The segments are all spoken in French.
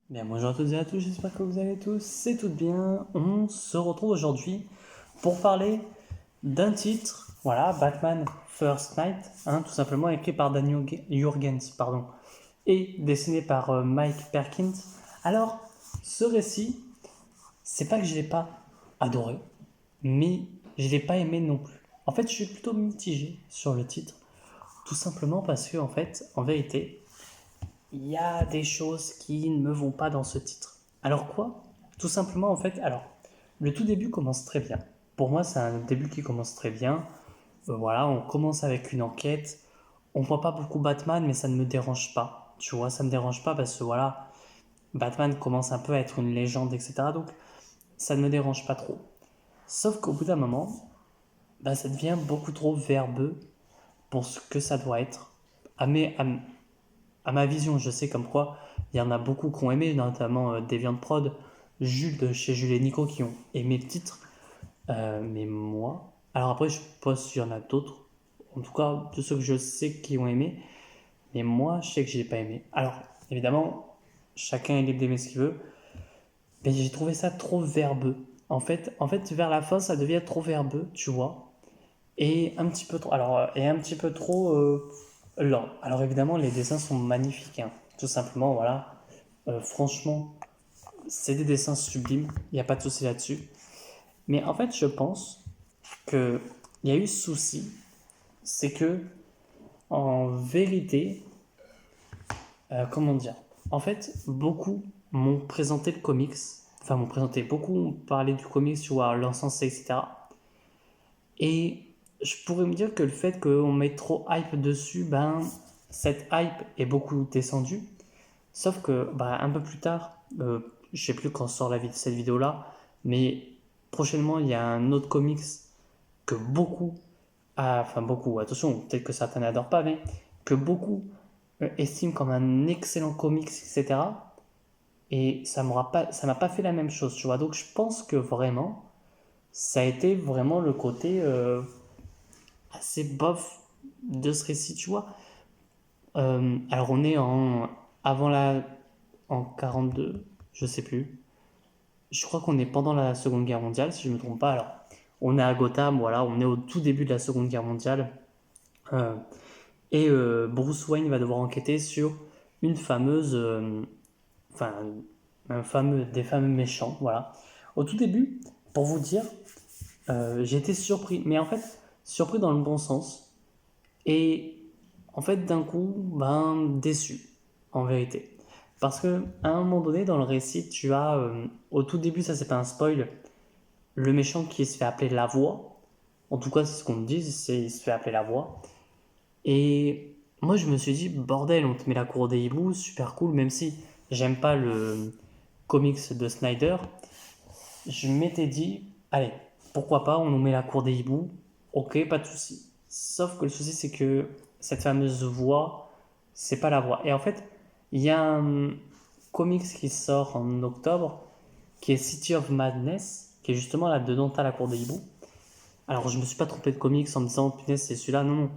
Bien, bonjour à toutes et à tous, j'espère que vous allez tous, c'est tout bien. On se retrouve aujourd'hui pour parler d'un titre, voilà, Batman First Night, tout simplement écrit par Dan Jurgens, pardon, et dessiné par Mike Perkins. Alors, ce récit, c'est pas que je l'ai pas adoré, mais je l'ai pas aimé non plus. En fait, je suis plutôt mitigé sur le titre, tout simplement parce que, en fait, en vérité, il y a des choses qui ne me vont pas dans ce titre. Alors quoi? Tout simplement en fait, alors le tout début commence très bien. Pour moi, c'est un début qui commence très bien. Voilà, on commence avec une enquête. On voit pas beaucoup Batman, mais ça ne me dérange pas. Tu vois, ça me dérange pas parce que voilà, Batman commence un peu à être une légende, etc. Donc ça ne me dérange pas trop. Sauf qu'au bout d'un moment, bah, ça devient beaucoup trop verbeux pour ce que ça doit être. À, mes, à, à ma vision, je sais comme quoi il y en a beaucoup qui ont aimé, notamment Deviant Prod, Jules de chez Jules et Nico qui ont aimé le titre. Mais moi, alors après, je pense qu'il y en a d'autres, en tout cas de ceux que je sais qui ont aimé, mais moi, je sais que je n'ai pas aimé. Alors, évidemment, chacun est libre d'aimer ce qu'il veut, mais j'ai trouvé ça trop verbeux. En fait, vers la fin, ça devient trop verbeux, tu vois, et un petit peu trop. Alors, et un petit peu trop lent. Alors évidemment, les dessins sont magnifiques, hein. Tout simplement, voilà. Franchement, c'est des dessins sublimes, il n'y a pas de souci là-dessus. Mais en fait, je pense qu'il y a eu ce souci, c'est que, en vérité, comment dire, en fait, beaucoup m'ont présenté le comics, enfin, m'ont présenté, beaucoup ont parlé du comics, tu vois, l'encens, etc. Et je pourrais me dire que le fait qu'on mette trop hype dessus, ben, cette hype est beaucoup descendue. Sauf que, bah, un peu plus tard, je sais plus quand sort cette vidéo-là, mais prochainement, il y a un autre comics que beaucoup, enfin beaucoup, attention, peut-être que certains n'adorent pas, mais que beaucoup estiment comme un excellent comics, etc. Et ça m'a pas fait la même chose, tu vois. Donc je pense que vraiment, ça a été vraiment le côté assez bof de ce récit, tu vois. Alors on est avant en 42, je sais plus. Je crois qu'on est pendant la Seconde Guerre mondiale, si je ne me trompe pas. Alors, on est à Gotham, voilà, on est au tout début de la Seconde Guerre mondiale. Euh, Bruce Wayne va devoir enquêter sur une fameuse, enfin, des fameux méchants, voilà. Au tout début, pour vous dire, j'ai été surpris, mais en fait, surpris dans le bon sens. Et en fait, d'un coup, ben, déçu, en vérité. Parce que à un moment donné, dans le récit, tu as, au tout début, ça c'est pas un spoil, le méchant qui se fait appeler la voix. En tout cas, c'est ce qu'on me dit, c'est il se fait appeler la voix. Et moi, je me suis dit, bordel, on te met la cour des hiboux, super cool, même si j'aime pas le comics de Snyder. Je m'étais dit, allez, pourquoi pas, on nous met la cour des hiboux, ok, pas de souci. Sauf que le souci, c'est que cette fameuse voix, c'est pas la voix. Et en fait, il y a un comics qui sort en octobre, qui est City of Madness, qui est justement là-dedans, t'as la cour des hiboux. Alors, je me suis pas trompé de comics en me disant, punaise, c'est celui-là, non, non.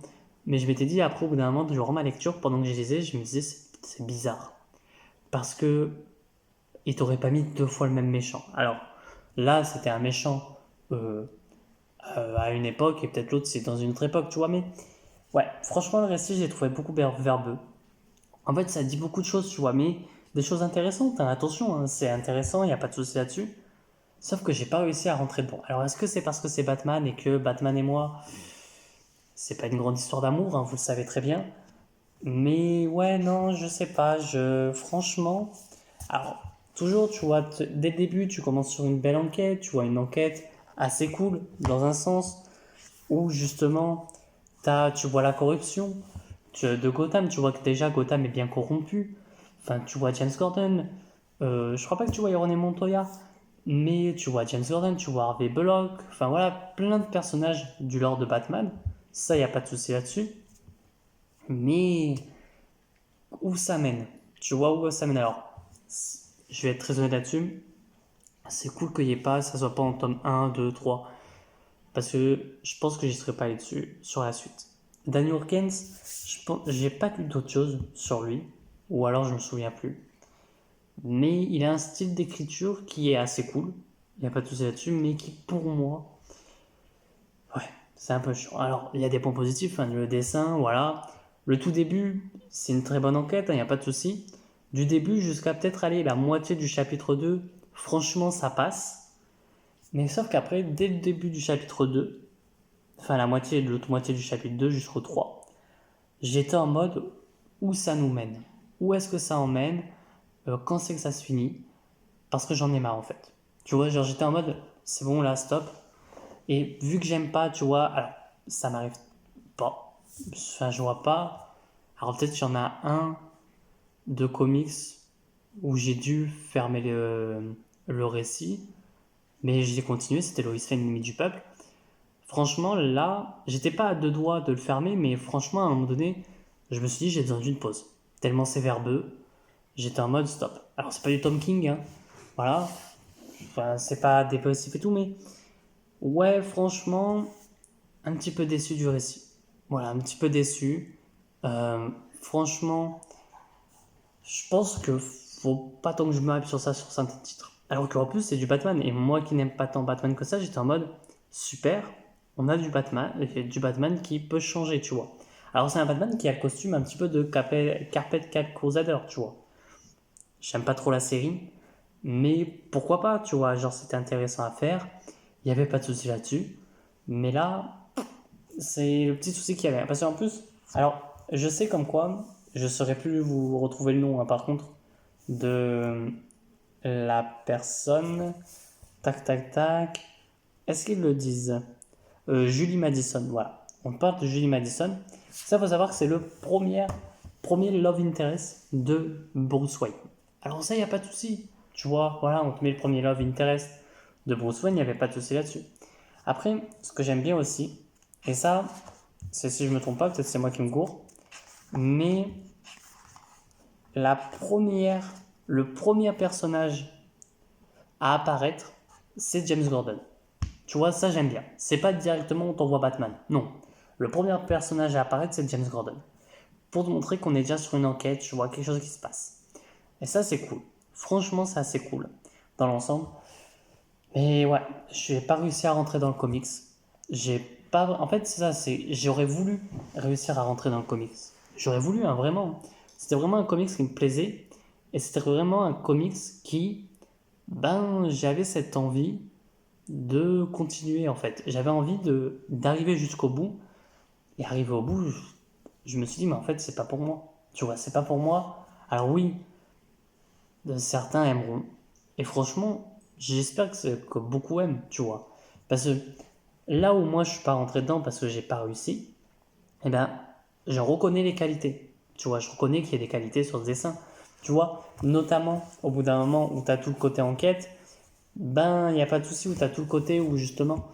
Mais je m'étais dit, après, au bout d'un moment, durant ma lecture, pendant que je lisais, je me disais, c'est bizarre. Parce que il t'aurait pas mis deux fois le même méchant. Alors, là, c'était un méchant euh, à une époque, et peut-être l'autre, c'est dans une autre époque, tu vois, mais ouais, franchement, le récit, j'ai trouvé beaucoup verbeux. En fait, ça dit beaucoup de choses, tu vois, mais des choses intéressantes, hein, attention, hein, c'est intéressant, il n'y a pas de souci là-dessus. Sauf que j'ai pas réussi à rentrer dedans. Alors, est-ce que c'est parce que c'est Batman et que Batman et moi, c'est pas une grande histoire d'amour, hein, vous le savez très bien. Mais ouais, non, je sais pas, franchement. Alors, toujours, tu vois, dès le début, tu commences sur une belle enquête, tu vois, une enquête assez cool, dans un sens, où justement, tu vois la corruption de Gotham, tu vois que déjà Gotham est bien corrompu. Enfin, tu vois James Gordon, je crois pas que tu vois René Montoya, mais tu vois James Gordon, tu vois Harvey Bullock, enfin voilà, plein de personnages du lore de Batman. Ça, y a pas de souci là-dessus. Mais où ça mène? Tu vois où ça mène? Alors, je vais être très honnête là-dessus. C'est cool qu'il y ait pas, ça soit pas en tome un 2 trois. Parce que je pense que j'y serais pas allé dessus sur la suite. Daniel Hawkins, j'ai pas lu d'autres choses sur lui. Ou alors je me souviens plus. mais il a un style d'écriture qui est assez cool. Il n'y a pas de souci là-dessus, mais qui pour moi, ouais, c'est un peu chiant. Alors, il y a des points positifs, hein, le dessin, voilà. Le tout début, c'est une très bonne enquête, il n'y a pas de souci. Du début jusqu'à peut-être aller la moitié du chapitre 2, franchement, ça passe. Mais sauf qu'après, dès le début du chapitre 2, enfin la moitié, l'autre moitié du chapitre 2 jusqu'au 3, j'étais en mode où ça nous mène. Où est-ce que ça emmène? Quand c'est que ça se finit? Parce que j'en ai marre en fait. Tu vois, genre j'étais en mode c'est bon là, stop. Et vu que j'aime pas, tu vois, alors ça m'arrive pas. Enfin, je vois pas. Alors peut-être qu'il y en a un de comics où j'ai dû fermer le récit, mais j'ai continué, c'était Lois Lane, limite du peuple. Franchement, là, j'étais pas à deux doigts de le fermer, mais franchement, à un moment donné, je me suis dit, j'ai besoin d'une pause. Tellement c'est verbeux, j'étais en mode stop. Alors, c'est pas du Tom King, hein, voilà, enfin, c'est pas dépressif et tout, mais ouais, franchement, un petit peu déçu du récit. Voilà, un petit peu déçu. Franchement, je pense que faut pas tant que je me hype sur ça, sur certains titres. Alors qu'en plus, c'est du Batman. Et moi qui n'aime pas tant Batman que ça, j'étais en mode super, on a du Batman qui peut changer, tu vois. Alors, c'est un Batman qui a le costume un petit peu de Carpet Cat Crusader, tu vois. J'aime pas trop la série, mais pourquoi pas, tu vois. Genre, c'était intéressant à faire. Il n'y avait pas de souci là-dessus. Mais là, c'est le petit souci qu'il y avait. Parce qu'en plus, alors, je sais comme quoi, je saurais plus vous retrouver le nom, hein, par contre, de la personne. Tac, tac, tac. Est-ce qu'ils le disent? Julie Madison, voilà. On parle de Julie Madison. Ça, faut savoir que c'est le premier love interest de Bruce Wayne. Alors ça, il n'y a pas de souci. Tu vois, voilà, on te met le premier love interest de Bruce Wayne, il n'y avait pas de souci là-dessus. Après, ce que j'aime bien aussi, et ça, c'est si je me trompe pas, peut-être c'est moi qui me gourre, mais la première, le premier personnage à apparaître, c'est James Gordon. Tu vois, ça j'aime bien. C'est pas directement on t'envoie Batman. Non. Le premier personnage à apparaître, c'est James Gordon. Pour te montrer qu'on est déjà sur une enquête, tu vois, quelque chose qui se passe. Et ça, c'est cool. Franchement, c'est assez cool dans l'ensemble. Mais ouais, je n'ai pas réussi à rentrer dans le comics. J'ai pas. En fait, c'est ça, j'aurais voulu réussir à rentrer dans le comics. J'aurais voulu, hein, vraiment. C'était vraiment un comics qui me plaisait. Et c'était vraiment un comics qui. Ben, j'avais cette envie de continuer, en fait. J'avais envie d'arriver jusqu'au bout. Et arrivé au bout, je me suis dit, mais en fait, c'est pas pour moi. Tu vois, c'est pas pour moi. Alors oui, certains aimeront. Et franchement, j'espère que beaucoup aiment, tu vois. Parce que là où moi je suis pas rentré dedans parce que j'ai pas réussi, eh ben, je reconnais les qualités. Tu vois, je reconnais qu'il y a des qualités sur ce dessin. Tu vois, notamment au bout d'un moment où tu as tout le côté enquête, ben, il n'y a pas de souci, où tu as tout le côté où justement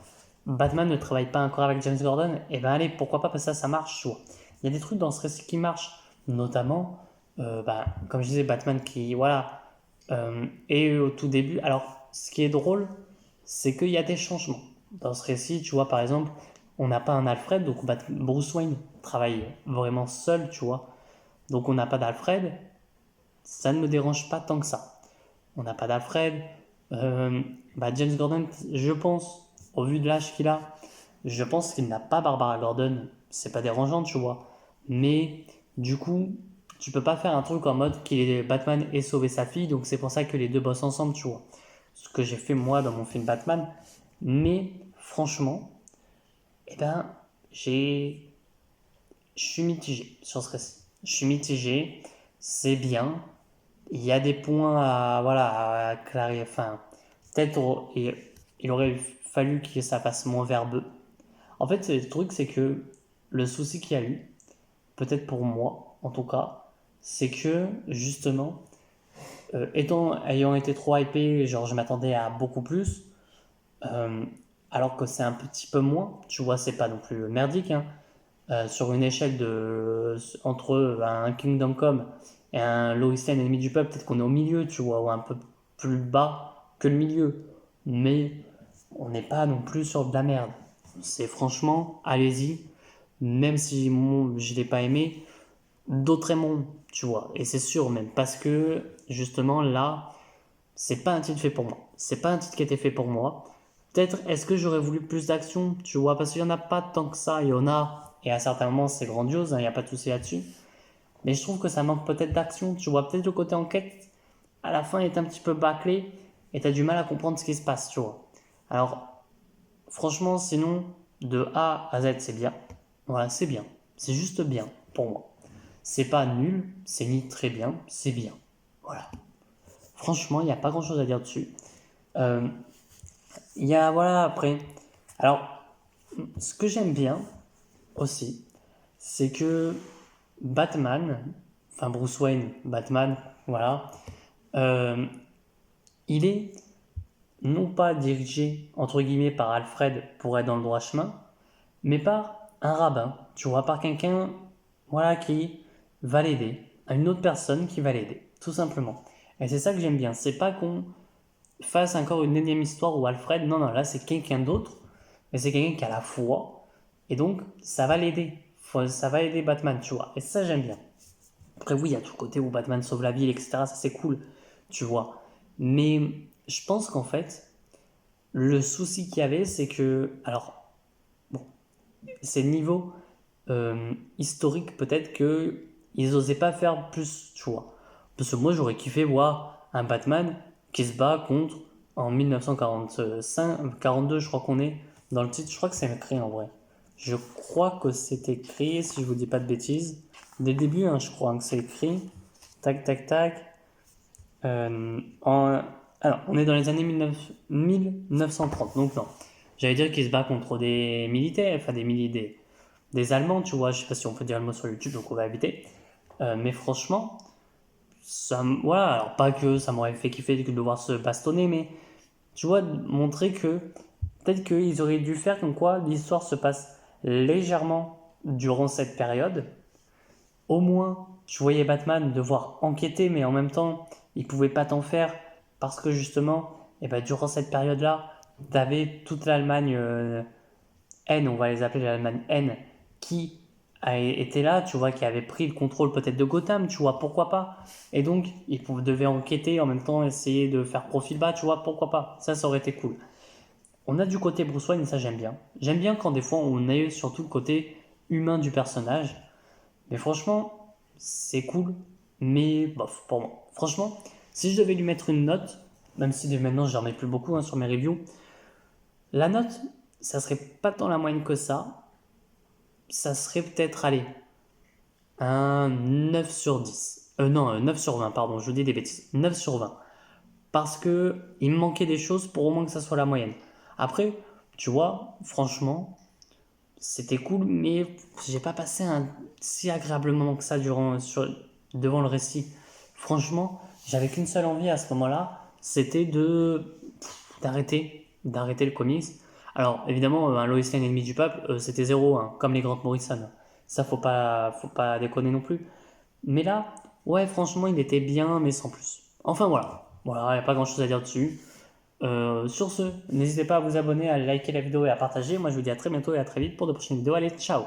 Batman ne travaille pas encore avec James Gordon, et ben allez, pourquoi pas, parce que ça marche, tu vois. Il y a des trucs dans ce récit qui marchent, notamment, ben, comme je disais, Batman qui, voilà, et au tout début, alors ce qui est drôle, c'est qu'il y a des changements. Dans ce récit, tu vois, par exemple, on n'a pas un Alfred, donc Bruce Wayne travaille vraiment seul, tu vois. Donc on n'a pas d'Alfred, ça ne me dérange pas tant que ça. On n'a pas d'Alfred. Bah James Gordon, je pense, au vu de l'âge qu'il a, je pense qu'il n'a pas Barbara Gordon. C'est pas dérangeant, tu vois. Mais du coup, tu peux pas faire un truc en mode qu'il est Batman et sauver sa fille, donc c'est pour ça que les deux bossent ensemble, tu vois. Ce que j'ai fait moi dans mon film Batman. Mais franchement, eh ben, j'ai, je suis mitigé sur ce récit. Je suis mitigé, c'est bien. Il y a des points à, voilà, à clarifier. Enfin, peut-être il aurait fallu que ça fasse moins verbeux. En fait, le truc, c'est que le souci qu'il y a eu, peut-être pour moi en tout cas, c'est que justement, ayant été trop hypé, genre je m'attendais à beaucoup plus, euh, alors que c'est un petit peu moins, tu vois, c'est pas non plus merdique, hein. Sur une échelle entre un Kingdom Come et un Lois Lane ennemi du peuple, peut-être qu'on est au milieu, tu vois, ou un peu plus bas que le milieu. Mais on n'est pas non plus sur de la merde. C'est franchement, allez-y, même si je ne l'ai pas aimé, Doraemon, tu vois, et c'est sûr même, parce que justement là, c'est pas un titre fait pour moi. C'est pas un titre qui a été fait pour moi. Peut-être est-ce que j'aurais voulu plus d'action, tu vois, parce qu'il y en a pas tant que ça, il y en a, et à certains moments c'est grandiose, il n'y a pas de souci là-dessus. Mais je trouve que ça manque peut-être d'action, tu vois, peut-être le côté enquête, à la fin est un petit peu bâclé, et t'as du mal à comprendre ce qui se passe, tu vois. Alors, franchement, sinon, de A à Z, c'est bien. Voilà, c'est bien. C'est juste bien, pour moi. C'est pas nul, c'est ni très bien, c'est bien. Voilà. Franchement, il n'y a pas grand-chose à dire dessus. Euh, Il y a, voilà, après. Alors, ce que j'aime bien aussi, c'est que Batman, enfin Bruce Wayne, Batman, voilà, euh, il est non pas dirigé, entre guillemets, par Alfred pour être dans le droit chemin, mais par un rabbin, tu vois, par quelqu'un, voilà, qui va l'aider, à une autre personne qui va l'aider, tout simplement. Et c'est ça que j'aime bien, c'est pas qu'on fasse encore une énième histoire où Alfred, non, non, là c'est quelqu'un d'autre, mais c'est quelqu'un qui a la foi, et donc ça va l'aider, ça va aider Batman, tu vois, et ça j'aime bien. Après oui, il y a tout le côté où Batman sauve la ville, etc., ça c'est cool, tu vois. Mais je pense qu'en fait, le souci qu'il y avait, c'est que, alors, bon, c'est le niveau historique peut-être que ils osaient pas faire plus, tu vois. Parce que moi j'aurais kiffé voir un Batman qui se bat contre en 1945, 42 je crois qu'on est dans le titre, je crois que c'est écrit en vrai. Je crois que c'est écrit, si je vous dis pas de bêtises, dès le début, hein, je crois que c'est écrit. Tac, tac, tac. En, alors, on est dans les années 1930, donc non. J'allais dire qu'il se bat contre des militaires, enfin des Allemands, tu vois. Je sais pas si on peut dire le mot sur YouTube, donc on va éviter. Mais franchement, voilà, alors pas que ça m'aurait fait kiffer de devoir se bastonner, mais tu vois, montrer que peut-être qu'ils auraient dû faire comme quoi l'histoire se passe légèrement durant cette période. Au moins, tu voyais Batman devoir enquêter, mais en même temps, il pouvait pas t'en faire parce que justement, et ben, durant cette période-là, tu avais toute l'Allemagne N, on va les appeler l'Allemagne N, qui était là, tu vois, qui avait pris le contrôle peut-être de Gotham, tu vois, pourquoi pas. Et donc, il devait enquêter en même temps, essayer de faire profil bas, tu vois, pourquoi pas. Ça aurait été cool. On a du côté Bruce Wayne, et ça j'aime bien. J'aime bien quand des fois on a surtout le côté humain du personnage. Mais franchement, c'est cool, mais bof, pour moi. Franchement, si je devais lui mettre une note, même si maintenant j'en mets plus beaucoup hein, sur mes reviews, la note, ça serait pas tant la moyenne que ça serait peut-être, allez, un 9 sur 10. Non, 9 sur 20, pardon, je vous dis des bêtises. 9 sur 20. Parce que il me manquait des choses pour au moins que ça soit la moyenne. Après, tu vois, franchement, c'était cool, mais j'ai pas passé un si agréable moment que ça devant le récit. Franchement, j'avais qu'une seule envie à ce moment-là, c'était d'arrêter le comics. Alors, évidemment, un Lois Lane ennemi du peuple, c'était zéro, hein, comme les Grant Morrison. Ça, faut pas déconner non plus. Mais là, ouais, franchement, il était bien, mais sans plus. Enfin, voilà. Voilà, il n'y a pas grand-chose à dire dessus. Sur ce, n'hésitez pas à vous abonner, à liker la vidéo et à partager. Moi, je vous dis à très bientôt et à très vite pour de prochaines vidéos. Allez, ciao!